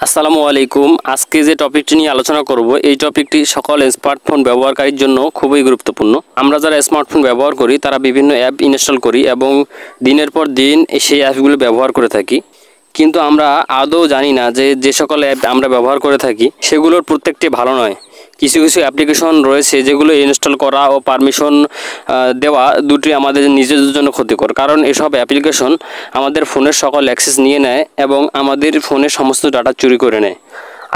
আসসালামু আলাইকুম। আজকে যে টপিকটি নিয়ে আলোচনা করব এই টপিকটি সকল স্মার্টফোন ব্যবহারকারীর জন্য খুবই গুরুত্বপূর্ণ। আমরা যারা স্মার্টফোন ব্যবহার করি তারা বিভিন্ন অ্যাপ ইনস্টল করি এবং দিনের পর দিন সেই অ্যাপগুলো ব্যবহার করে থাকি, কিন্তু আমরা আদৌ জানি না যে সকল অ্যাপ আমরা ব্যবহার করে থাকি সেগুলোর প্রত্যেকটি ভালো নয়। কিছু কিছু অ্যাপ্লিকেশন রয়েছে যেগুলো ইনস্টল করা ও পারমিশন দেওয়া দুটি আমাদের নিজেদের জন্য ক্ষতিকর, কারণ এসব অ্যাপ্লিকেশন আমাদের ফোনের সকল অ্যাক্সেস নিয়ে নেয় এবং আমাদের ফোনের সমস্ত ডাটা চুরি করে নেয়।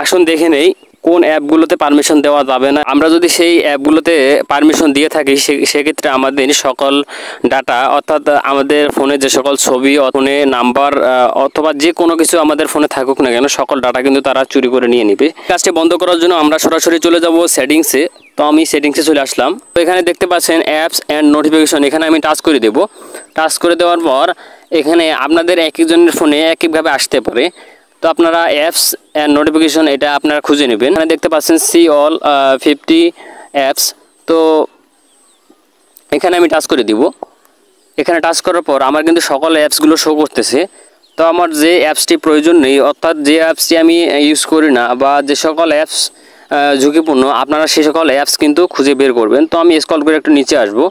আসুন দেখে নেই কোন অ্যাপগুলোতে পারমিশন দেওয়া যাবে না। আমরা যদি সেই অ্যাপগুলোতে পারমিশন দিয়ে থাকি সেক্ষেত্রে আমাদের সকল ডাটা, অর্থাৎ আমাদের ফোনে যে সকল ছবি, ফোনে নাম্বার অথবা যে কোনো কিছু আমাদের ফোনে থাকুক না কেন, সকল ডাটা কিন্তু তারা চুরি করে নিয়ে নেবে। কাজটি বন্ধ করার জন্য আমরা সরাসরি চলে যাব সেটিংসে। তো আমি সেটিংসে চলে আসলাম। তো এখানে দেখতে পাচ্ছেন অ্যাপস অ্যান্ড নোটিফিকেশন, এখানে আমি টাচ করে দেব। টাচ করে দেওয়ার পর এখানে আপনাদের এক একজনের ফোনে এক একভাবে আসতে পারে। তো আপনারা অ্যাপস অ্যান্ড নোটিফিকেশন এটা আপনারা খুঁজে নেবেন। এখানে দেখতে পাচ্ছেন সি অল 50 অ্যাপস। তো এখানে আমি টাচ করে দিব। এখানে টাচ করার পর আমার কিন্তু সকল অ্যাপসগুলো শো করতেছে। তো আমার যে অ্যাপসটি প্রয়োজন নেই, অর্থাৎ যে অ্যাপসটি আমি ইউজ করি না বা যে সকল অ্যাপস ঝুঁকিপূর্ণ, আপনারা সেই সকল অ্যাপস কিন্তু খুঁজে বের করবেন। তো আমি স্ক্রল করে একটু নিচে আসবো।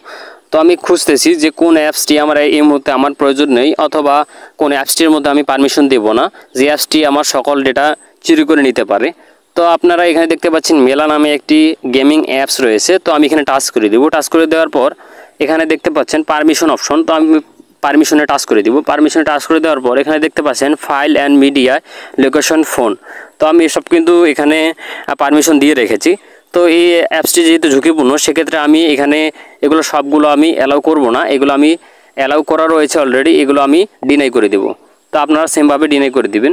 তো আমি খুঁজতেছি যে কোন অ্যাপসটি আমার এই মুহূর্তে আমার প্রয়োজন নেই, অথবা কোন অ্যাপসটির মধ্যে আমি পারমিশন দেব না, যে অ্যাপসটি আমার সকল ডেটা চুরি করে নিতে পারে। তো আপনারা এখানে দেখতে পাচ্ছেন মেলা নামে একটি গেমিং অ্যাপস রয়েছে। তো আমি এখানে টাচ করে দেবো। টাচ করে দেওয়ার পর এখানে দেখতে পাচ্ছেন পারমিশন অপশন। তো আমি পারমিশনে টাচ করে দিব। পারমিশনে টাচ করে দেওয়ার পর এখানে দেখতে পাচ্ছেন file and media location phone. তো আমি এসব কিন্তু এখানে পারমিশন দিয়ে রেখেছি। তো এই অ্যাপসটি যেহেতু ঝুঁকিপূর্ণ, সেক্ষেত্রে আমি এখানে এগুলো সবগুলো আমি অ্যালাউ করব না। এগুলো আমি অ্যালাউ করা রয়েছে অলরেডি, এগুলো আমি ডিনাই করে দেব। তো আপনারা সেমভাবে ডিনাই করে দিবেন।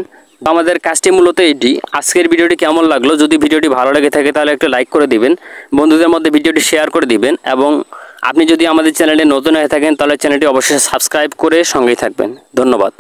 আমাদের কাজটি মূলত এটি। আজকের ভিডিওটি কেমন লাগলো? যদি ভিডিওটি ভালো লেগে থাকে তাহলে একটা লাইক করে দিবেন, বন্ধুদের মধ্যে ভিডিওটি শেয়ার করে দিবেন, এবং আপনি যদি আমাদের চ্যানেলে নতুন হয়ে থাকেন তাহলে চ্যানেলটি অবশ্যই সাবস্ক্রাইব করে সঙ্গেই থাকবেন। ধন্যবাদ।